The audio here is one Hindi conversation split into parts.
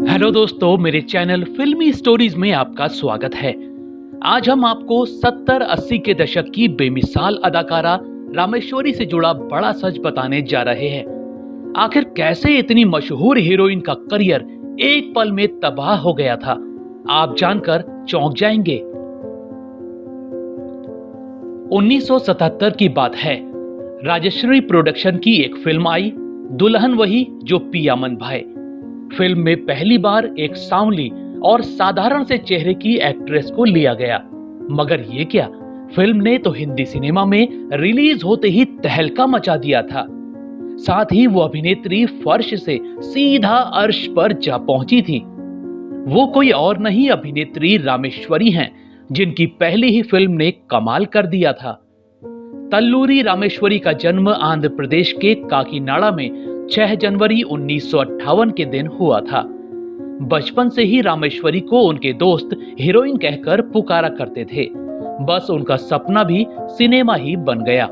हेलो दोस्तों, मेरे चैनल फिल्मी स्टोरीज में आपका स्वागत है। आज हम आपको 70-80 के दशक की बेमिसाल अदाकारा रामेश्वरी से जुड़ा बड़ा सच बताने जा रहे हैं। आखिर कैसे इतनी मशहूर हीरोइन का करियर एक पल में तबाह हो गया था, आप जानकर चौंक जाएंगे। 1977 की बात है। राजश्री प्रोडक्शन की एक फिल्म आई, दुल्हन वही जो पियामन भाई। फिल्म में पहली बार एक सांवली और साधारण से चेहरे की एक्ट्रेस को लिया गया। मगर ये क्या, फिल्म ने तो हिंदी सिनेमा में रिलीज होते ही तहलका मचा दिया था। साथ ही वो अभिनेत्री फर्श से सीधा अर्श पर जा पहुंची थी। वो कोई और नहीं, अभिनेत्री रामेश्वरी हैं, जिनकी पहली ही फिल्म ने कमाल कर दिया था। तल्लूरी रामेश्वरी का जन्म आंध्र प्रदेश के काकीनाडा में 6 जनवरी 1958 के दिन हुआ था। बचपन से ही रामेश्वरी को उनके दोस्त हीरोइन कहकर पुकारा करते थे। बस उनका सपना भी सिनेमा ही बन गया।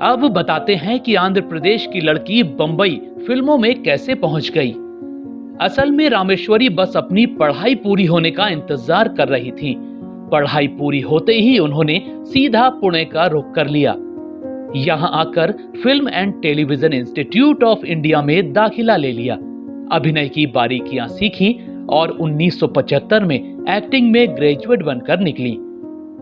अब बताते हैं कि आंध्र प्रदेश की लड़की बंबई फिल्मों में कैसे पहुंच गई। असल में रामेश्वरी बस अपनी पढ़ाई पूरी होने का इंतजार कर रही थी। पढ़ाई पूरी होते ही उन्होंने सीधा पुणे का रुख कर लिया। यहां आकर film and television institute of India में दाखिला ले लिया। अभिनय की बारीकियां सीखी और 1975 में एक्टिंग में ग्रेजुएट बनकर निकली।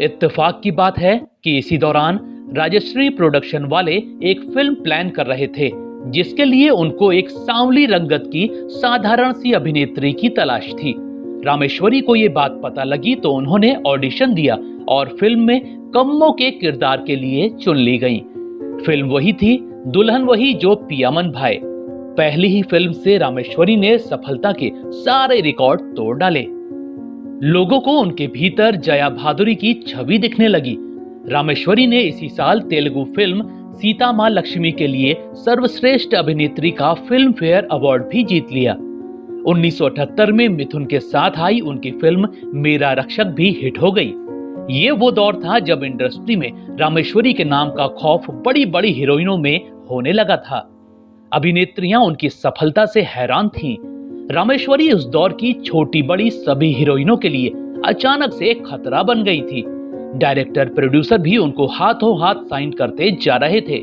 इत्तेफाक की बात है कि इसी दौरान राजश्री प्रोडक्शन वाले एक फिल्म प्लान कर रहे थे, जिसके लिए उनको एक सांवली रंगत की साधारण सी अभिनेत्री की तलाश थी। रामेश्वरी को ये बात पता लगी तो उन्होंने ऑडिशन दिया और फिल्म में कम्मो के किरदार के लिए चुन ली गई। फिल्म वही थी, दुल्हन वही जो पियामन भाई। पहली ही फिल्म से रामेश्वरी ने सफलता के सारे रिकॉर्ड तोड़ डाले। लोगों को उनके भीतर जया भादुरी की छवि दिखने लगी। रामेश्वरी ने इसी साल तेलुगु फिल्म सीता मां लक्ष्मी के लिए सर्वश्रेष्ठ अभिनेत्री का फिल्म फेयर अवार्ड भी जीत लिया। 1978 में मिथुन के साथ आई उनकी फिल्म मेरा रक्षक भी हिट हो गई। ये वो दौर था जब इंडस्ट्री में रामेश्वरी के नाम का खौफ बड़ी बड़ी हीरोइनों में होने लगा था। अभिनेत्रियां उनकी सफलता से हैरान थीं। रामेश्वरी उस दौर की छोटी बड़ी सभी हीरोइनों के लिए अचानक से खतरा बन गई थी। डायरेक्टर प्रोड्यूसर भी उनको हाथों हाथ साइन करते जा रहे थे।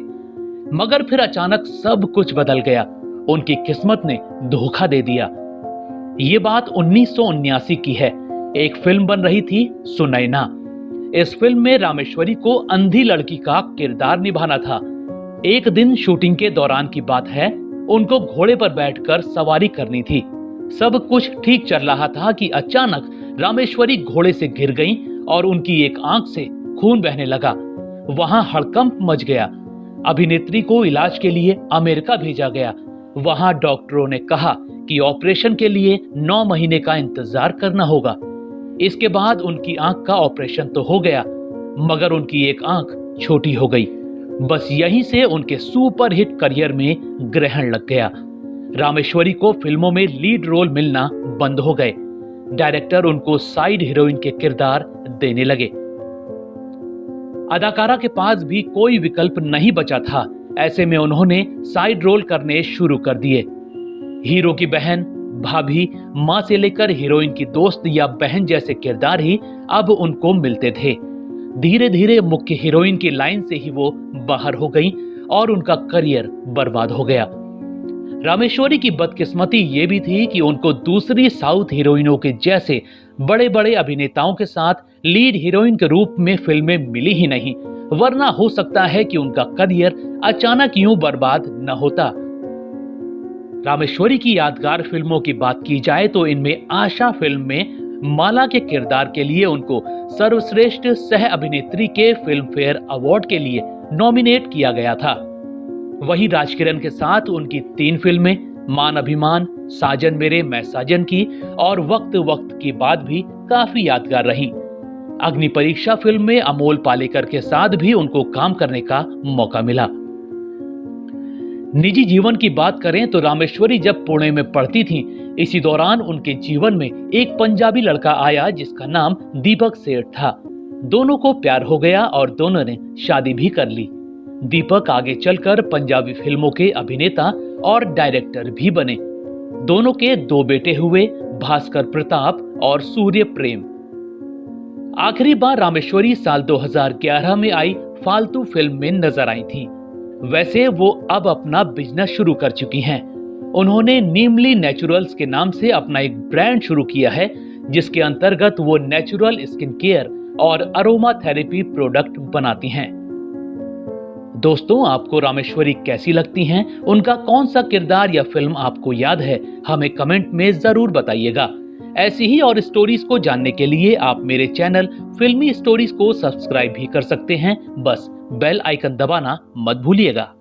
मगर फिर अचानक सब कुछ बदल गया। उनकी किस्मत ने धोखा दे दिया। ये बात 1979 की है। एक फिल्म बन रही थी सुनैना। इस फिल्म में रामेश्वरी को अंधी लड़की का किरदार निभाना था। एक दिन शूटिंग के दौरान की बात है, उनको घोड़े पर बैठकर सवारी करनी थी। सब कुछ ठीक चल रहा था कि अचानक रामेश्वरी घोड़े से गिर गईं और उनकी एक आंख से खून बहने लगा। वहां हड़कंप मच गया। अभिनेत्री को इलाज के लिए अमेरिका भेजा गया। वहां डॉक्टरों ने कहा कि ऑपरेशन के लिए 9 महीने का इंतजार करना होगा। इसके बाद उनकी आंख का ऑपरेशन तो हो गया, मगर उनकी एक आंख छोटी हो गई। बस यहीं से उनके सुपरहिट करियर में ग्रहण लग गया। रामेश्वरी को फिल्मों में लीड रोल मिलना बंद हो गए। डायरेक्टर उनको साइड हीरोइन के किरदार देने लगे। अदाकारा के पास भी कोई विकल्प नहीं बचा था। ऐसे में उन्होंने साइड रोल करने शुरू कर दिए। हीरो की बहन, भाभी, मां से लेकर हीरोइन की दोस्त या बहन जैसे किरदार ही अब उनको मिलते थे। धीरे धीरे मुख्य हीरोइन की लाइन से ही वो बाहर हो गई और उनका करियर बर्बाद हो गया। रामेश्वरी की बदकिस्मती ये भी थी कि उनको दूसरी साउथ हीरोइनों के जैसे बड़े बड़े अभिनेताओं के साथ लीड हीरोइन के रूप में फिल्में मिली ही नहीं, वरना हो सकता है कि उनका करियर अचानक यूं बर्बाद न होता। रामेश्वरी की यादगार फिल्मों की बात की जाए तो इनमें आशा फिल्म में माला के किरदार के लिए उनको सर्वश्रेष्ठ सह अभिनेत्री के फिल्म फेयर अवार्ड के लिए नॉमिनेट किया गया था। वहीं राजकिरण के साथ उनकी 3 फिल्में मान अभिमान, साजन मेरे मैं साजन की और वक्त वक्त की बात भी काफी यादगार रहीं। अग्नि परीक्षा फिल्म में अमोल पालेकर के साथ भी उनको काम करने का मौका मिला। निजी जीवन की बात करें तो रामेश्वरी जब पुणे में पढ़ती थीं, इसी दौरान उनके जीवन में एक पंजाबी लड़का आया जिसका नाम दीपक सेठ था। दोनों को प्यार हो गया और दोनों ने शादी भी कर ली। दीपक आगे चलकर पंजाबी फिल्मों के अभिनेता और डायरेक्टर भी बने। दोनों के 2 बेटे हुए, भास्कर प्रताप और सूर्य प्रेम। आखिरी बार रामेश्वरी साल 2011 में आई फालतू फिल्म में नजर आई थी। वैसे वो अब अपना बिजनेस शुरू कर चुकी हैं। उन्होंने नीमली नेचुरल्स के नाम से अपना एक ब्रांड शुरू किया है, जिसके अंतर्गत वो नेचुरल स्किन केयर और अरोमा थेरेपी प्रोडक्ट बनाती हैं। दोस्तों, आपको रामेश्वरी कैसी लगती हैं? उनका कौन सा किरदार या फिल्म आपको याद है? हमें कमेंट में जरूर बताइएगा। ऐसी ही और स्टोरीज को जानने के लिए आप मेरे चैनल फिल्मी स्टोरीज को सब्सक्राइब भी कर सकते हैं। बस बेल आइकन दबाना मत भूलिएगा।